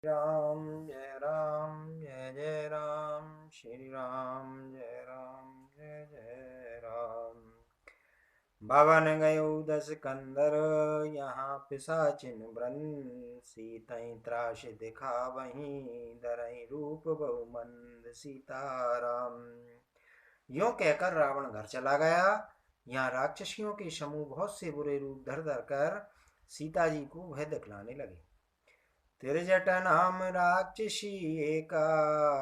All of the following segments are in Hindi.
राम जय राम श्री राम जय जय राम। भवन गयो दस कंदर यहाँ पिशाचिन ब्रन सीतई त्रास दिखावहीं दरई रूप बहुमंद सीताराम। यों कहकर रावण घर चला गया। यहाँ राक्षसियों के समूह बहुत से बुरे रूप धर धर कर सीता जी को भय दिखलाने लगे। तिरजट नाम राक्षसी एका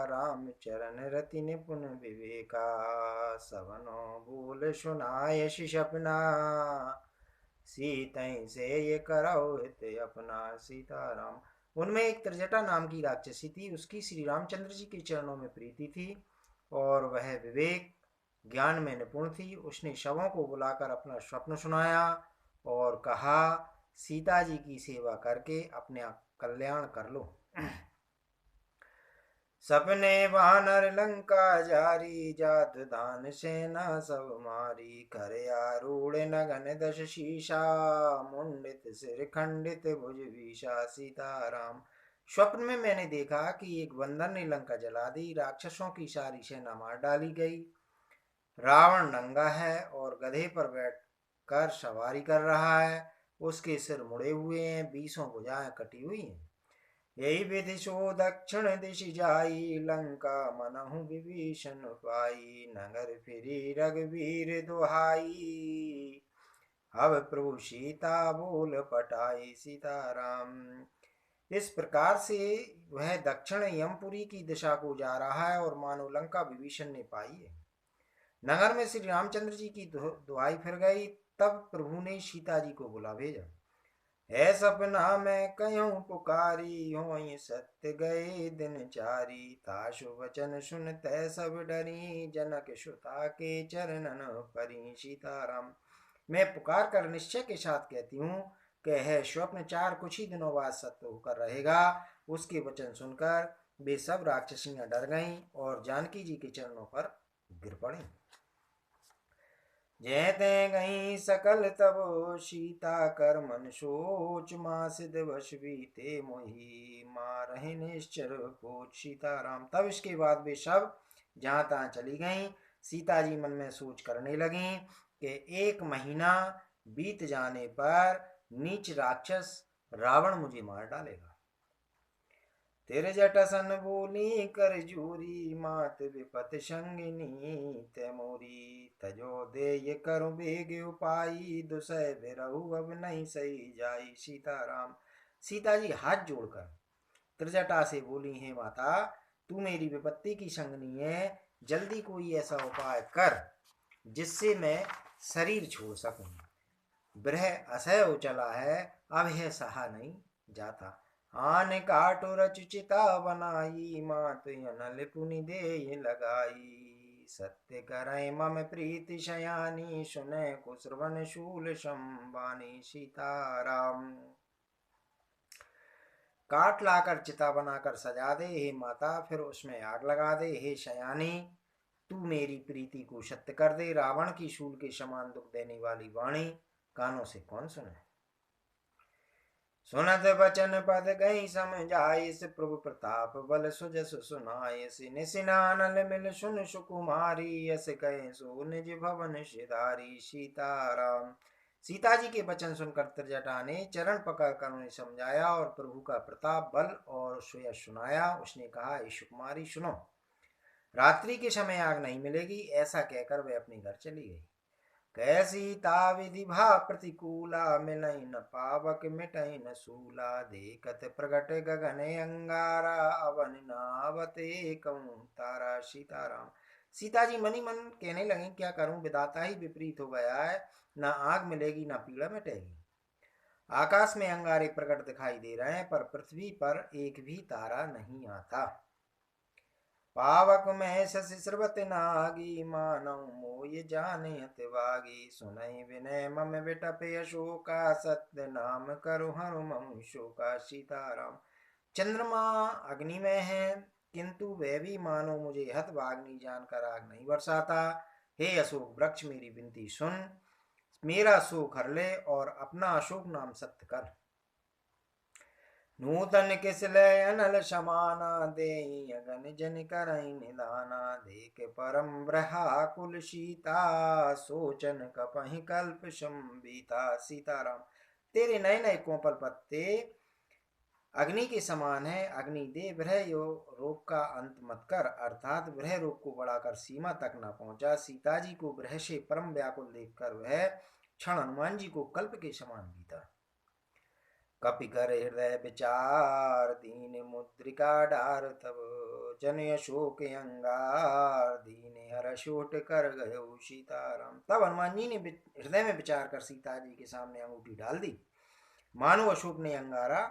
राम चरण रति निपुण विवेका सवनो बोल सुनाय सपना सीतई से ये करो हित अपना सीताराम। उनमें एक त्रिजटा नाम की राक्षसी थी। उसकी श्री रामचंद्र जी के चरणों में प्रीति थी और वह विवेक ज्ञान में निपुण थी। उसने शवों को बुलाकर अपना स्वप्न सुनाया और कहा, सीता जी की सेवा करके अपने कल्याण कर लो। सपने वानर लंका जारी जात दान सेना सब मारी करे आरूढ़ नगन दश शीशा मुंडित सिर खंडित भुज भीषा सीताराम। स्वप्न में मैंने देखा कि एक बंदर ने लंका जला दी, राक्षसों की सारी सेना मार डाली गई। रावण नंगा है और गधे पर बैठ कर सवारी कर रहा है। उसके सिर मुड़े हुए हैं, बीसों भुजाएं कटी हुई हैं। यही विधि सो दक्षिण दिश जाई लंका मनहु विभीषण पाई नगर फिरी रघुवीर दुहाई अब प्रभु सीता बोल पटाई सीताराम। इस प्रकार से वह दक्षिण यमपुरी की दिशा को जा रहा है और मानो लंका विभीषण ने पाई है। नगर में श्री रामचंद्र जी की दुहाई फिर गई। तब प्रभु ने सीता जी को बुला भेजा। है सपना मैं कयूं पुकारी हो सत्य गए दिन चारी ताशु वचन सुनते सब डरी जनक सुता के चरणन परी सीताराम। मैं पुकार कर निश्चय के साथ कहती हूँ कि है स्वप्न चार कुछ ही दिनों बाद सत्य होकर रहेगा। उसके वचन सुनकर वे सब राक्षसियां डर गईं और जानकी जी के चरणों पर गिर पड़ी। जैते गई सकल तब सीता कर मन सोच माँ सिद्ध वश बीते मोही माँ रहे निश्चर कोच सीताराम। तब इसके बाद वे सब जहाँ तहाँ चली गईं। सीता जी मन में सोच करने लगी कि 1 महीना बीत जाने पर नीच राक्षस रावण मुझे मार डालेगा। तिरजट सन बोली कर जूरी मात विपत संगिनी तैमोरी तजो दे ये करो बेग उपाई दुसह बिरहु अब नहीं सही जाई सीताराम। सीता जी हाथ जोड़कर त्रिजटा से बोली, है माता, तू मेरी विपत्ति की संगनी है, जल्दी कोई ऐसा उपाय कर जिससे मैं शरीर छोड़ सकूं। विरह असह्य हो चला है, अब यह सहा नहीं जाता। आन काटो रच चिता बनाई मात अनल पुनि दे लगाई सत्य करे मम प्रीति शयानी सुने कुश्रवन शूल संबानी सीताराम। काट लाकर चिता बनाकर सजा दे हे माता, फिर उसमें आग लगा दे हे शयानी। तू मेरी प्रीति को सत्य कर दे। रावण की शूल के समान दुख देने वाली वाणी कानों से कौन सुने। सुनत बचन पद गई समझाइस प्रभु प्रताप बल सुजस सुनाइस निसिनानल मिल सुन सुकुमारी यस कहे सो निज भवन सिधारी सीताराम। सीता जी के वचन सुनकर त्रिजटा ने चरण पकड़कर उन्हें समझाया और प्रभु का प्रताप बल और सुयश सुनाया। उसने कहा, सुकुमारी सुनो, रात्रि के समय आग नहीं मिलेगी। ऐसा कहकर वह अपने घर चली गई। कैसी ता विधि भा प्रतिकूला मिलई न पावक मिटई न सूला देखत प्रगट गगन अंगारा अवन नावते कहूं तारा सीताराम। सीता जी मनी मन कहने लगी, क्या करूं, विधाता ही विपरीत हो गया है। न आग मिलेगी न पीड़ा मिटेगी। आकाश में अंगारे प्रकट दिखाई दे रहे हैं पर पृथ्वी पर एक भी तारा नहीं आता। पावक में शशि स्रवत नागी मानव मोय जाने अतिवागी सुनई विनय मम विटप अशोका सत्य नाम करु हरु मम शोका सीताराम। चंद्रमा अग्नि में है किंतु वह भी मानो मुझे हतभाग्नि जानकर आग नहीं बरसाता। हे अशोक वृक्ष, मेरी विनती सुन, मेरा शोक हर ले और अपना अशोक नाम सत्य कर। नूतन किसलय अनल समाना देई अगन जन करई निदाना देख परम ब्रहाकुल सीता सोचन कपहि कल्प संबीता। सीताराम। तेरे नए नए कोमल पत्ते अग्नि के समान है। अग्नि दे वृह रोग का अंत मत कर, अर्थात वृह रोग को बढ़ाकर सीमा तक न पहुंचा। सीता जी को वृह से परम व्याकुल देखकर वह क्षण हनुमान जी को कल्प के समान बीता। कपि कर हृदय विचार दीन मुद्रिका डार तब जन अशोक अंगार दीन हर्ष उठ कर गयो सीताराम। तब हनुमान जी ने हृदय में विचार कर सीता जी के सामने अंगूठी डाल दी। मानो अशोक ने अंगारा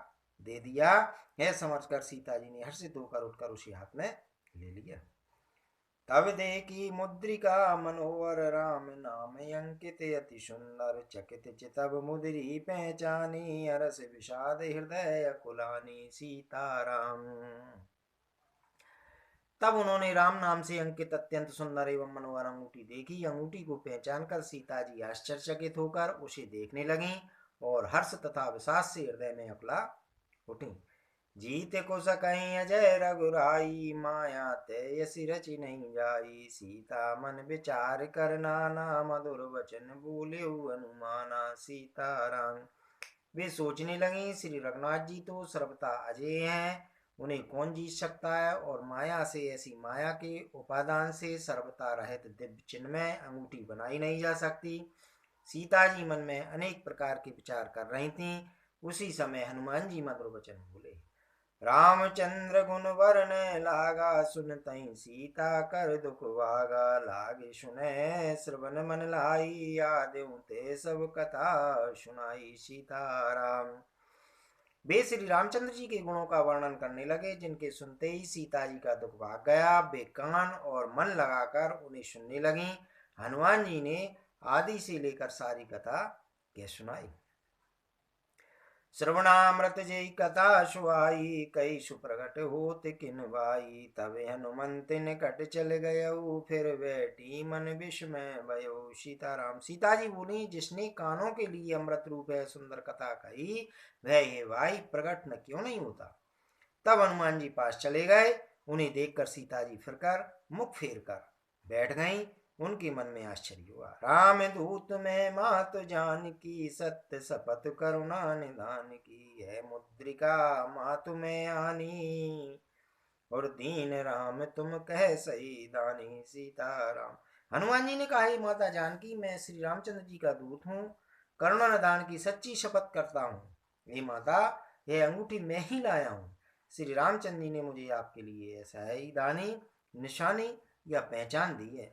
दे दिया है समझकर सीता जी ने हर्षित होकर उठकर उसी हाथ में ले लिया। तब देखी मुद्रिका मनोहर राम नाम अंकित अति सुंदर चकित चितब मुद्री पहचानी हरस विषाद हृदय कुलानी। सीताराम। तब उन्होंने राम नाम से अंकित अत्यंत सुंदर एवं मनोहर अंगूठी देखी। अंगूठी को पहचान कर सीता जी आश्चर्यचकित होकर उसे देखने लगी और हर्ष तथा विश्वास से हृदय में अकला उठी। जीत को सकई अजय रघुराई माया ते यसी रचि नहीं जाई। सीता मन विचार कर नाना मधुर वचन बोले अनुमाना। सीताराम। वे सोचने लगी श्री रघुनाथ जी तो सर्वथा अजय हैं, उन्हें कौन जीत सकता है, और माया से ऐसी माया के उपादान से सर्वथा रहित दिव्य चिन्मय अंगूठी बनाई नहीं जा सकती। सीता जी मन में अनेक प्रकार के विचार कर रही थीं। उसी समय हनुमान जी मधुर वचन बोले। रामचंद्र गुण वरने लागा सुनतई सीता कर दुख वागा। लागे सुने श्रवण मन लाई यादव ते सब कथा सुनाई। सीताराम। वे श्री रामचंद्र जी के गुणों का वर्णन करने लगे जिनके सुनते ही सीता जी का दुख भाग गया। वे कान और मन लगाकर उन्हें सुनने लगी। हनुमान जी ने आदि से लेकर सारी कथा कह सुनाई। श्रवणामृत जय कथा सुहाई कई सुप्रगट होत किन भाई। तब हनुमंत निकट चल गयऊ फिर बैठी मन विस्मय भयो। सीताराम। सीता जी बोली जिसने कानों के लिए अमृत रूप है सुंदर कथा कही वह ये भाई प्रकट न क्यों नहीं होता। तब हनुमान जी पास चले गए। उन्हें देखकर सीता जी फिरकर मुख फेर कर बैठ गईं। उनके मन में आश्चर्य हुआ। राम दूत में मात जान की सत्य शपथ करुणा निधान की। है मुद्रिका मातु में आनी और दीन राम तुम कह सही दानी। सीताराम। हनुमान जी ने कहा माता जानकी मैं श्री रामचंद्र जी का दूत हूँ, करुणा निधान की सच्ची शपथ करता हूँ। हे माता यह अंगूठी मैं ही लाया हूँ। श्री रामचंद्र जी ने मुझे आपके लिए ऐसा ही दानी निशानी या पहचान दी है।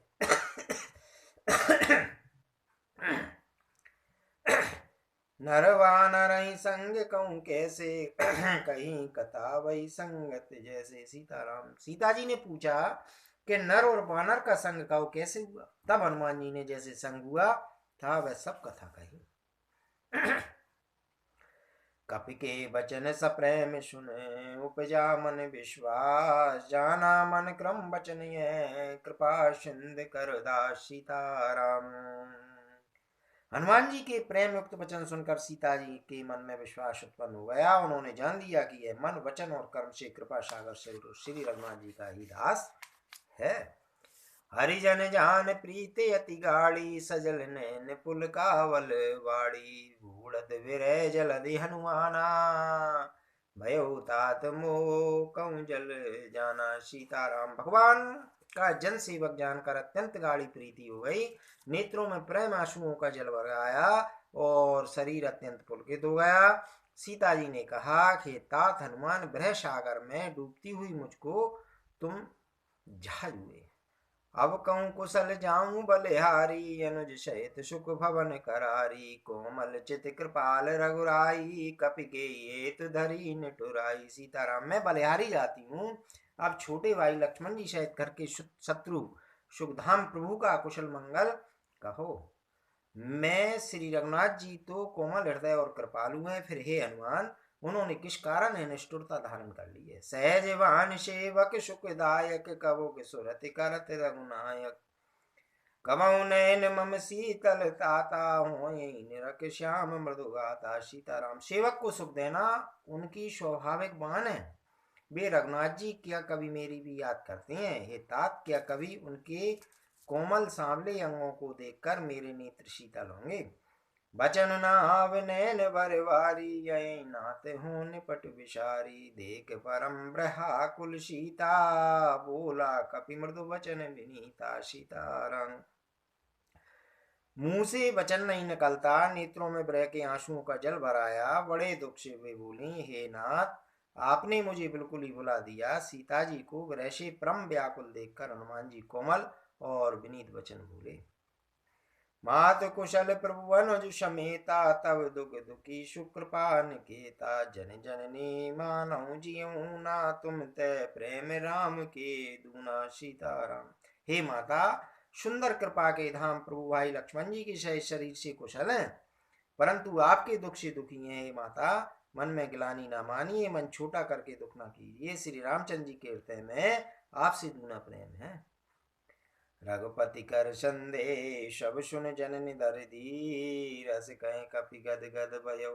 नरवानर संग कहूँ कैसे कहीं कथा वही संगत जैसे। सीताराम। सीता जी ने पूछा कि नर और वानर का संग कहो कैसे हुआ। तब हनुमान जी ने जैसे संग हुआ था वह सब कथा कही। कपि के बचन सप्रेम सुने उपजा मन विश्वास। जाना मन क्रम बचन कृपा सिंध कर दास। सीताराम। हनुमान जी के प्रेम युक्त वचन सुनकर सीता जी के मन में विश्वास उत्पन्न हो गया। उन्होंने जान लिया कि यह मन वचन और कर्म से कृपा सागर श्री रघुनाथ जी का ही दास है। हरिजन जान प्रीति अति गाड़ी सजल नैन पुल कावल वाड़ी। बूढ़त विरह जलधि हनुमाना भयो तात मोह कहूँ जल जाना। सीताराम। भगवान का जन सेवक जानकर अत्यंत गाढ़ी प्रीति हो गई। नेत्रों में प्रेम आंसुओं का जल भर आया और शरीर अत्यंत पुलकित हो गया। सीता जी ने कहा कि तात हनुमान वृह सागर में डूबती हुई मुझको तुम जहाज हुए। अब कहूँ कुशल जाऊं बलिहारी अनुज सहित सुख भवन करारी। कोमल चित कृपाल रघुराई कपि के ये तो धरी निठुराई। सीताराम। मैं बलिहारी जाती हूँ। अब छोटे भाई लक्ष्मण जी सहित घर के शत्रु सुखधाम प्रभु का कुशल मंगल कहो। मैं श्री रघुनाथ जी तो कोमल हृदय और कृपालु हैं, फिर हे हनुमान उन्होंने किस कारण है निष्ठुरता धारण कर ली है। सहजवान सेवक सुखदायक कबो के सुरति करत रघुनायक। कमऊ नयन मम शीतल ताता हो निरख श्याम मृदु गाता। सीताराम, सेवक को सुख देना उनकी स्वाभाविक बान है। वे रघुनाथ जी क्या कभी मेरी भी याद करते हैं? हे तात, क्या कभी उनके कोमल सांवले अंगों को देखकर मेरे नेत्र शीतल होंगे? बचन नाव नैन बरवारी, यही नाथ हो निपट विशारी। देख परम ब्रहाकुल सीता, बोला कपि मृदु वचन विनीता। सीताराम, मुंह से वचन नहीं निकलता, नेत्रों में बरह के आंसुओं का जल भराया। बड़े दुख से वे बोली, हे नाथ, आपने मुझे बिल्कुल ही भुला दिया। सीता जी को बरह से परम व्याकुल देखकर हनुमान जी कोमल और विनीत वचन बोले। मात कुशल प्रभु अनुज समेता, तब दुख दुखी सुकृपा निकेता। जन जननी मानऊ जियऊ ना, तुम ते प्रेम राम के दूना। सीताराम, हे माता, सुंदर कृपा के धाम प्रभु भाई लक्ष्मण जी के सह शरीर से कुशल हैं, परंतु आपके दुख से दुखी हैं। हे माता, मन में गिलानी ना मानिए, मन छोटा करके दुख ना कीजिए। श्री रामचंद्र जी के हृदय में आपसे दूना प्रेम है। रघुपति कर संदेश सब सुन जननि दरदी, रस कहें कपि गद गद भयउ,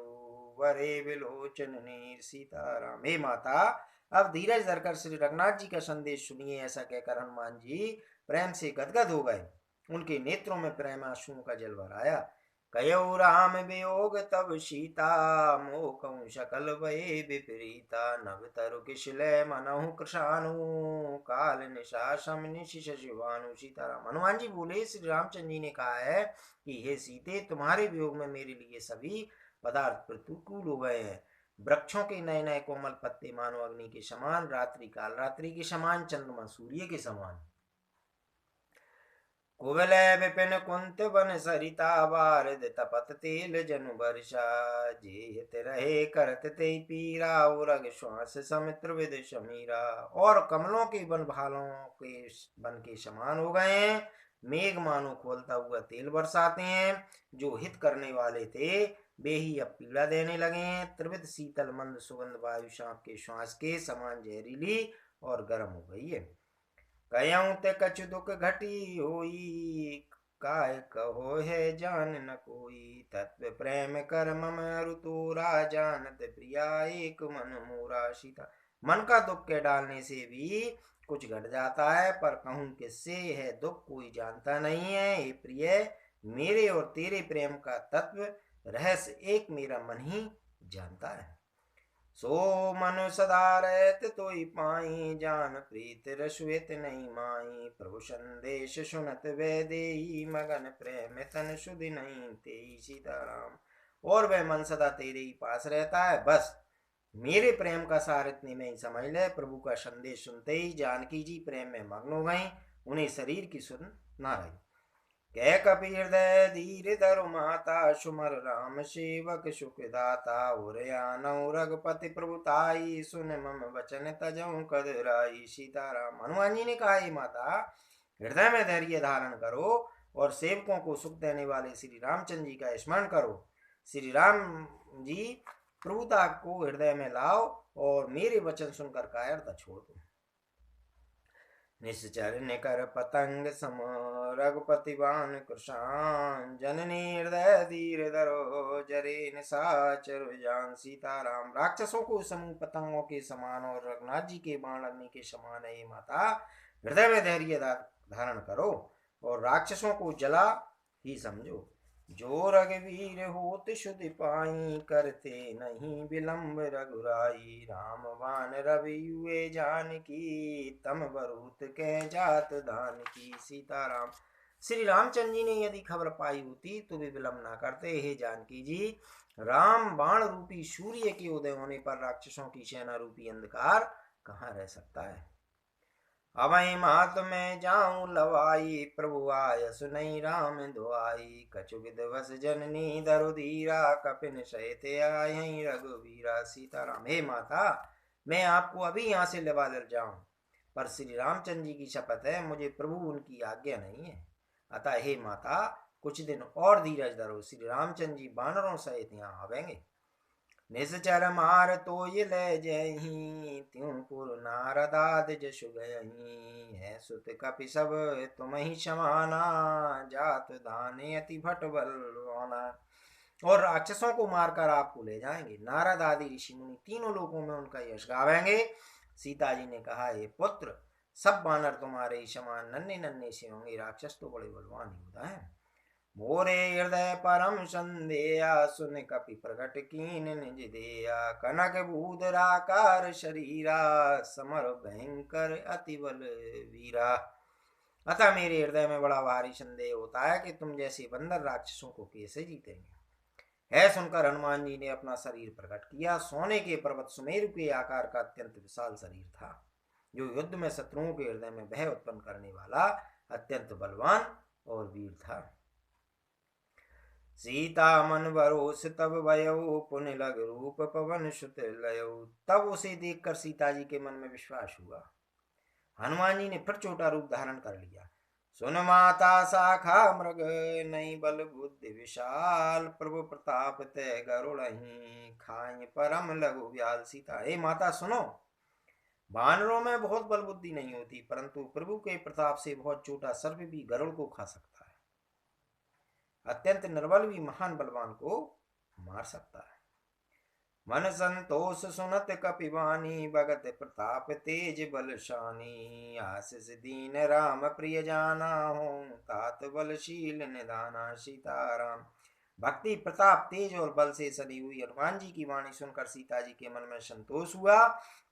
वरे विलोचन नीर। सीताराम, हे माता, अब धीरज धरकर श्री रघुनाथ जी का संदेश सुनिए। ऐसा कहकर हनुमान जी प्रेम से गदगद हो गए। उनके नेत्रों में प्रेम आंसुओं का जल भर आया। कयो राम वियोग तब सीता, मोह कहूँ सकल भये विपरीता। नभ तरु किशलय मनहु कृशानु, काल निशा सम निशि शशिवानु। सीताराम, हनुमान जी बोले, श्री रामचंद्र जी ने कहा है कि हे सीते, तुम्हारे वियोग में मेरे लिए सभी पदार्थ प्रतिकूल हो गए हैं। वृक्षों के नए नए कोमल पत्ते मानो अग्नि के समान, रात्रि काल रात्रि के समान, चंद्रमा सूर्य के समान। कुवलय विपिन कुंत बन सरिता, बारद तपत तेल जनु बर्षा। जेहित रहे करत ते पीरा, उरग श्वास समित्र विद समीरा। और कमलों के वन भालों के वन के समान हो गए हैं। मेघ मानो खोलता हुआ तेल बरसाते हैं। जो हित करने वाले थे वे ही अब पीड़ा देने लगे हैं। त्रिविध शीतल मंद सुगंध वायु सांप के श्वास के समान जहरीली और गर्म हो गई है। कयऊ ते कछु दुख घटी होई, काय कहो है जान न कोई। तत्व प्रेम कर मम अरु तोरा, जानत प्रिया एक मन मोरा। सीता, मन का दुख के डालने से भी कुछ घट जाता है, पर कहूँ किससे है दुख कोई जानता नहीं है। हे प्रिय, मेरे और तेरे प्रेम का तत्व रहस्य एक मेरा मन ही जानता है। सो मन सदा रहत तोई पाई, जान प्रीत रसुत नहीं माई। प्रभु संदेश सुनत वे देई, मगन प्रेम तन सुधि नहीं तेई। सीताराम, और वह मन सदा तेरे ही पास रहता है, बस मेरे प्रेम का सार इतने में ही समझ ले। प्रभु का संदेश सुनते ही जानकी जी प्रेम में मग्न हो गई, उन्हें शरीर की सुन ना रही। कह कपि हृदय धीर धरु माता, सुमर राम सेवक सुखदाता। उरयानऊ रघुपति प्रभुताई, सुन मम वचन तजऊ कदराई। सीताराम, हनुमान जी ने कहा, हे माता, हृदय में धैर्य धारण करो और सेवकों को सुख देने वाले श्री रामचंद्र जी का स्मरण करो। श्री राम जी प्रभुता को हृदय में लाओ और मेरे वचन सुनकर कायरता छोड़ दो। निश्चर निकर पतंग सम, रघुपति बाण कृशान। जननी हृदय धीर धरो, जरे निशाचर जान। सीताराम, राक्षसों को समूह पतंगों के समान और रघुनाथ जी के बाण अग्नि के समान है। माता, हृदय में धैर्य धारण करो और राक्षसों को जला ही समझो। जो रघुवीर होत शुद्धि पाई, करते नहीं विलंब रघुराई। राम बाण रवि हुए जानकी, तम बरूत के जात दान की। सीताराम, श्री रामचंद्र जी ने यदि खबर पाई होती तो वे विलंब ना करते। हे जानकी जी, राम बाण रूपी सूर्य के उदय होने पर राक्षसों की सेना रूपी अंधकार कहाँ रह सकता है। अवै मात में जाऊं लवाई, प्रभु आय सुनई राम दुआई। कछु विधवस जननी धरु धीरा, कपिन सहित आयहि रघुवीरा। सीताराम, हे माता, मैं आपको अभी यहाँ से लवा ले जाऊं, पर श्री रामचंद्र जी की शपथ है, मुझे प्रभु उनकी आज्ञा नहीं है। अतः हे माता, कुछ दिन और धीरज धरो, श्री रामचंद्र जी बानरों सहित यहाँ आवेंगे। निश्चर मार तो ये ले जही, त्यों पुर नारदाद जसु गयहीं। है सुत कपि सब तुम ही समाना, जात दाने अति भट बलवाना। और राक्षसों को मारकर आपको ले जाएंगे। नारद आदि ऋषि मुनि तीनों लोकों में उनका यश गावेंगे। सीता जी ने कहा, हे पुत्र, सब बानर तुम्हारे ही समान नन्हे नन्हे से होंगे, राक्षस तो बड़े बलवान ही होता है। मोरे हृदय परम संदेया, सुन कपि प्रगट कीन निज देया। कनक भूधराकार शरीरा, समर भयंकर अति बल वीरा। अतः मेरे हृदय में बड़ा भारी संदेह होता है कि तुम जैसे बंदर राक्षसों को कैसे जीतेंगे। है सुनकर हनुमान जी ने अपना शरीर प्रकट किया। सोने के पर्वत सुमेरु के आकार का अत्यंत विशाल शरीर था, जो युद्ध में शत्रुओं के हृदय में भय उत्पन्न करने वाला अत्यंत बलवान और वीर था। सीता मन भरोस तब भयऊ, पुन लग रूप पवन सुत लयऊ। तब उसे देखकर सीता जी के मन में विश्वास हुआ। हनुमान जी ने फिर छोटा रूप धारण कर लिया। सुन माता शाखा मृग, नहीं बल बुद्धि विशाल। प्रभु प्रताप ते गरुड़हि, खाई परम लघु व्याल। सीता, हे माता सुनो, वानरों में बहुत बल बुद्धि नहीं होती, परंतु प्रभु के प्रताप से बहुत छोटा सर्प भी गरुड़ को खा सकता है। अत्यंत निर्बल भी महान बलवान को मार सकता है। मन संतोष सुनत कपिवानी, भगत प्रताप तेज बलशानी। आशीष दीन राम प्रिय जाना हो, तात बलशील निदाना। सीताराम। भक्ति प्रताप तेज और बल से सदी हुई हनुमान जी की वाणी सुनकर सीता जी के मन में संतोष हुआ।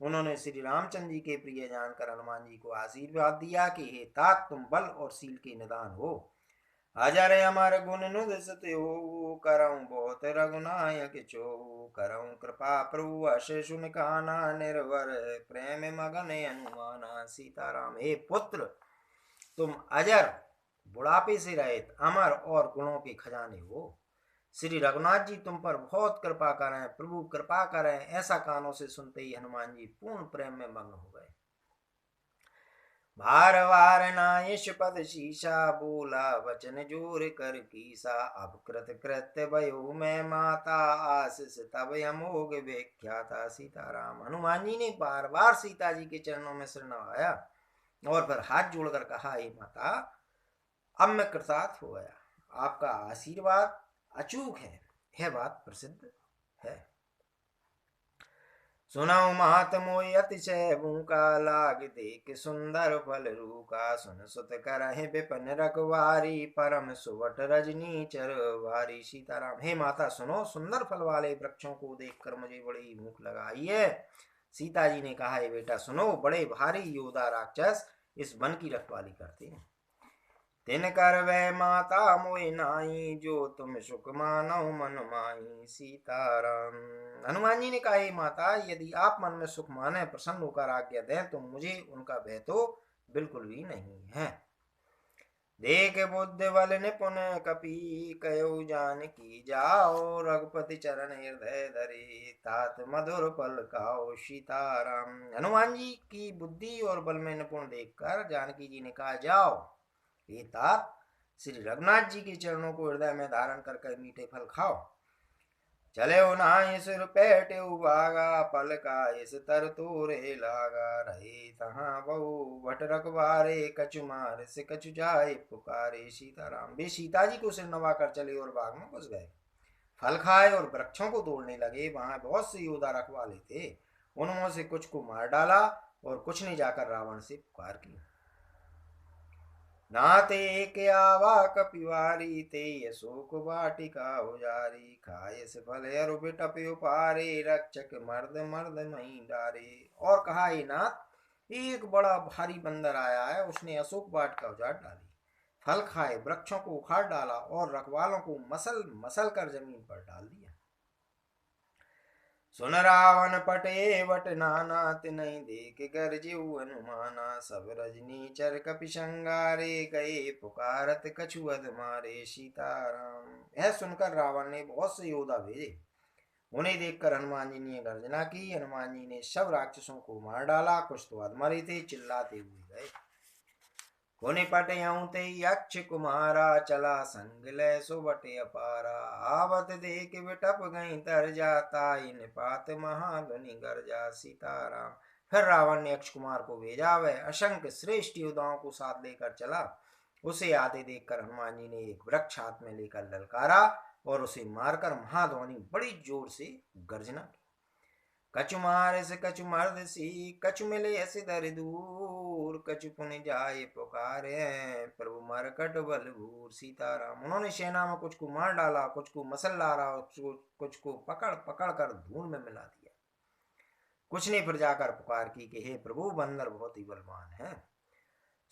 उन्होंने श्री रामचंद्र जी के प्रिय जानकर हनुमान जी को आशीर्वाद दिया कि हे तात, तुम बल और शील के निदान हो। अजर अमर गुण नुद सत्यो, करऊं बहुत रघुनायक चो। करऊं कृपा प्रभु अश सुन काना, निर्वर प्रेम मगन हनुमाना। सीताराम। हे पुत्र, तुम अजर, बुढ़ापे से रहित, अमर और गुणों के खजाने हो। श्री रघुनाथ जी तुम पर बहुत कृपा करें, प्रभु कृपा करें, ऐसा कानों से सुनते ही हनुमान जी पूर्ण प्रेम में मग्न हो गए। भार वार नायश पद शीशा, बोला वचन जोर कर कीसा। अब कृत कृत्य भयो मैं माता, आशीष तब अमोघ व्याख्याता। सीताराम। हनुमान जी ने बार बार सीता जी के चरणों में सिर नवाया और फिर हाथ जोड़कर कहा, हे माता, अब मैं कृतार्थ हो गया। आपका आशीर्वाद अचूक है, यह बात प्रसिद्ध है। सुनऊ मात मोय अतिशय भूखा, लाग देख सुंदर फल रूका। सुन सुत करहि विपिन रखवारी, परम सुवट रजनी चर वारी। सीताराम। हे माता सुनो, सुंदर फल वाले वृक्षों को देखकर मुझे बड़ी भूख लगाई है। सीता जी ने कहा, हे बेटा सुनो, बड़े भारी योद्धा राक्षस इस वन की रखवाली करते हैं। तिन कर वै माता मोय नाई, जो तुम सुख मानो मन माई। सीताराम। हनुमान जी ने कहा, हे माता, यदि आप मन में सुख माने, प्रसन्न होकर आज्ञा दें, तो मुझे उनका भय तो बिल्कुल भी नहीं है। देख बुद्धि बल निपुण कपि, कयो जानकी जाओ। रघुपति चरण हृदय धरे, तात मधुर पल खाओ। सीताराम। हनुमान जी की बुद्धि और बल में निपुण देखकर जानकी जी ने कहा, जाओ हे तात, श्री रघुनाथ जी के चरणों को हृदय में धारण करके मीठे फल खाओ। चले नाहि सिर पैटे उबागा, पल का इस तर तोरे लागा। रहे तहाँ बहु भट रखवारे, कछु मार से कछु जाए पुकारे। सीताराम। वे सीता जी को सिर नवा कर चले और बाग में घुस गए। फल खाए और वृक्षों को तोड़ने लगे। वहां बहुत से योद्धा रखवाले थे, उनमें से कुछ को मार डाला और कुछ ने जाकर रावण से पुकार की। नाते एक आवा कपिवारी, ते अशोक वाटिका उजारी। खाए से फल अरु बिटप उपारे, रक्षक मर्द मर्द मही डारे। और कहा, हे नाथ, एक बड़ा भारी बंदर आया है, उसने अशोक वाटिका उजाड़ डाली, फल खाए, वृक्षों को उखाड़ डाला और रखवालों को मसल मसल कर जमीन पर डाल दिया। सुन रावण पटे वट नाना, तिनहि देख गरजेउ हनुमाना। सब रजनी चर कपि संगारे, गए पुकारत कछु अध मारे। सीताराम। यह सुनकर रावण ने बहुत से योद्धा भेजे। उन्हें देखकर हनुमान जी ने गर्जना की। हनुमान जी ने सब राक्षसों को मार डाला, कुछ तो अधमरे थे, चिल्लाते हुए गए। पुनि पटयऊं ते यक्ष कुमारा, चला संग लै सुबट अपारा। आवत देख बिटप गई तर जाता, इन पात महाधुनि गर्जा। सीताराम। फिर रावण ने अक्ष कुमार को भेजा, वह असंख्य श्रेष्ठ योद्धाओं को साथ लेकर चला। उसे आते देखकर हनुमान जी ने एक वृक्ष हाथ में लेकर ललकारा और उसे मारकर महाध्वनि बड़ी जोर से गर्जना की। कछु मारे से कछु मर्द सी, कछु मिले ऐसे दर दूर, कछु पुन जाए पुकारे प्रभु मरकट बल भूर। सीताराम। उन्होंने सेना में कुछ को मार डाला, कुछ को मसलदारा और कुछ को पकड़ पकड़ कर धूल में मिला दिया। कुछ ने फिर जाकर पुकार की कि हे प्रभु, बंदर बहुत ही बलवान है।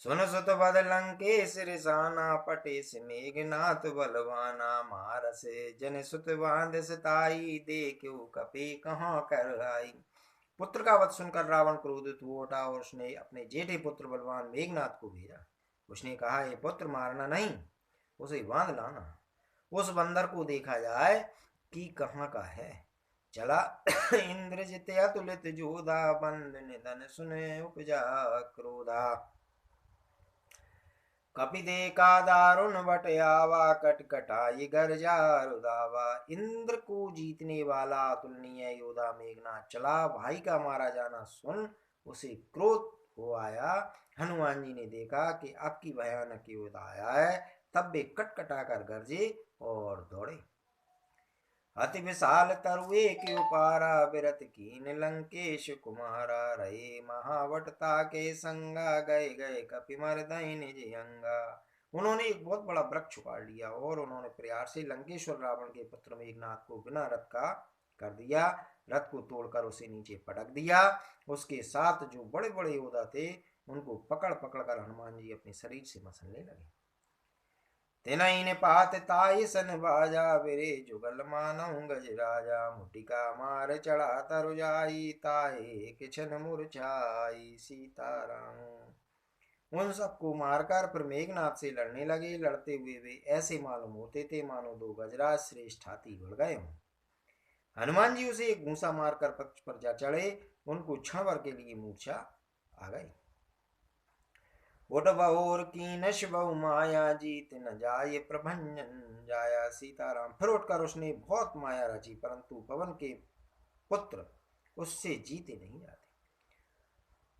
सुन सुत बद लंकेश रिसाना, पटेश मेघनाथ बलवाना, मारस जन सुत बांध सताई, देखो कपि कहाँ कर आई। पुत्र का वध सुनकर रावण क्रोधित हो उठा और उसने अपने जेठे पुत्र बलवान मेघनाथ को भेजा। उसने कहा, ये पुत्र मारना नहीं, उसे बांध लाना, उस बंदर को देखा जाए कि कहाँ का है। चला इंद्रजित अतुलित जोधा, बंद निधन सुने उपजा क्रोधा। कपि देखा दारुण बट आवा, कटकटाई गर्जा रुदावा। इंद्र को जीतने वाला अतुलनीय योद्धा मेघनाथ चला, भाई का मारा जाना सुन उसे क्रोध हो आया। हनुमान जी ने देखा कि अब की भयानक योद्धा आया है, तब वे कटकटा कर गरजे और दौड़े। अति विशाल तरुए के उपारा, विरत कीन लंकेश कुमारा, रहे महावटता के संगा, गए गए कपि मर्दई निज अंगा। उन्होंने एक बहुत बड़ा वृक्ष उखाड़ लिया और उन्होंने प्रयास से लंकेश्वर रावण के पुत्र मेघनाथ को बिना रथ का कर दिया। रथ को तोड़कर उसे नीचे पटक दिया। उसके साथ जो बड़े बड़े योद्धा थे उनको पकड़ पकड़ कर हनुमान जी अपने शरीर से मसलने लगे। तिनहि ने पात ताई सन बाजा, बिरे जुगल मानऊ गज राजा, मुटिका मार चढ़ा तरु जाई, ताए किछन मूर्छाई। सीताराम। उन सबको मारकर फिर मेघनाथ से लड़ने लगे। लड़ते हुए वे ऐसे मालूम होते थे मानो दो गजराज श्रेष्ठ हाथी भिड़ गए हों। हनुमान जी उसे एक घूसा मारकर पक्ष पर जा चढ़े। उनको क्षण भर के लिए मूर्छा आ गई। उठ बहोर की नश बहु माया, जीत न जाए प्रभंजन जाया। सीताराम। फिर उठकर उसने बहुत माया रची, परंतु पवन के पुत्र उससे जीते नहीं जाते।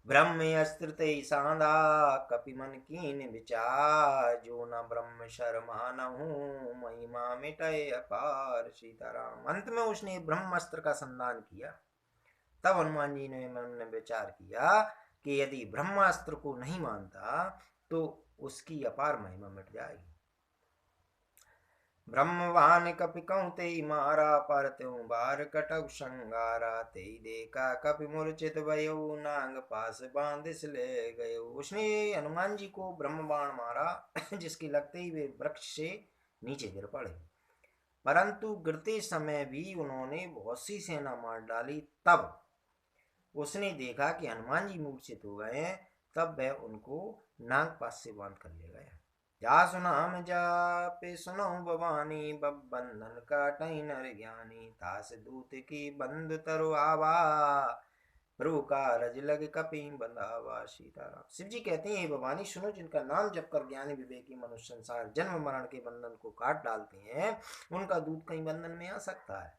ब्रह्म अस्त्र ते सांदा, कपि मन कीन विचार, जो न ब्रह्म शर्मानहु, महिमा मिटय अपार। सीताराम। अंत में उसने ब्रह्मास्त्र का संधान किया। तब हनुमान जी ने मन में विचार किया कि यदि ब्रह्मास्त्र को नहीं मानता तो उसकी अपार महिमा मिट जाएगी। ब्रह्मवान कपि कहूँ ते मारा, पर त्यों बार कटक संगारा, ते देखा कपि मूर्छित भयो, नांग पास बांधिस ले गयो। उसने हनुमान जी को ब्रह्म बाण मारा, जिसके लगते ही वे वृक्ष से नीचे गिर पड़े, परंतु गिरते समय भी उन्होंने बहुत सी सेना मार डाली। तब उसने देखा कि हनुमान जी मूर्छित हो गए हैं, तब वह उनको नागपाश से बांध कर ले गया। जा सुनाम जापे सुनो भवानी, बंधन काटई नर ज्ञानी, तास दूत की बंद तरु आवा, प्रभु का रज लग कपि बंधावा। सीताराम। शिव जी कहते हैं, भवानी सुनो, जिनका नाम जप कर ज्ञानी विवेकी मनुष्य संसार जन्म मरण के बंधन को काट डालते हैं, उनका दूत कहीं बंधन में आ सकता है,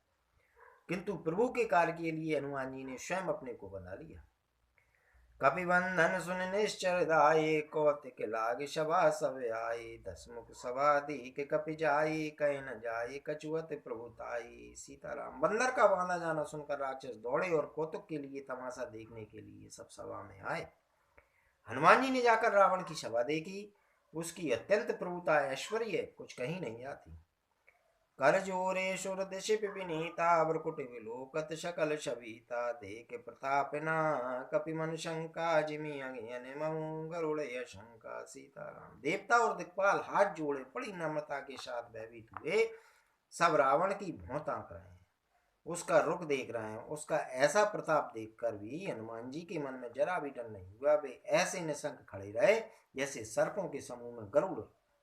किंतु प्रभु के कार्य के लिए हनुमान जी ने स्वयं अपने को बना लिया। कपि बंधन सुन निश्चर दाये, कौतिक लाग सभा सब आए, दसमुख सभा दीक कपि जाई, कह न जाए कछुअत प्रभुताई। सीताराम। बंदर का बांधा जाना सुनकर राक्षस दौड़े और कौतुक के लिए तमाशा देखने के लिए सब सभा में आए। हनुमान जी ने जाकर रावण की सभा देखी। उसकी अत्यंत प्रभुता ऐश्वर्य कुछ कहीं नहीं आती। कर जोरे सुर दिशिप विनीता, वृकुट विलोकत सकल छविता, देख प्रताप ना कपि मन शंका, जिमि अज्ञन महु गरुड़ शंका। सीताराम। देवता और दिक्पाल हाथ जोड़े बड़ी नम्रता के साथ भयभीत हुए। सब रावण की भौं ताक रहे हैं, उसका रुख देख रहे हैं। उसका ऐसा प्रताप देखकर भी हनुमान जी के मन में जरा भी डर नहीं हुआ। वे ऐसे निशंक खड़े रहे जैसे सर्पों के समूह में गरुड़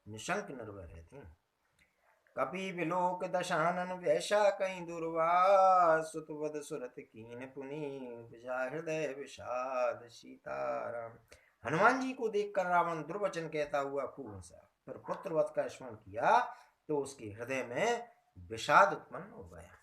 निशंक निर्भय रहते हैं। कपि विलोक दशानन वैशा, कहीं दुर्वा सुतवद सुरत कीन पुनि, उपजा हृदय विषाद। सीताराम। हनुमान जी को देखकर रावण दुर्वचन कहता हुआ खूब हंसा। फिर पुत्रवत का स्मरण किया तो उसके हृदय में विषाद उत्पन्न हो गया।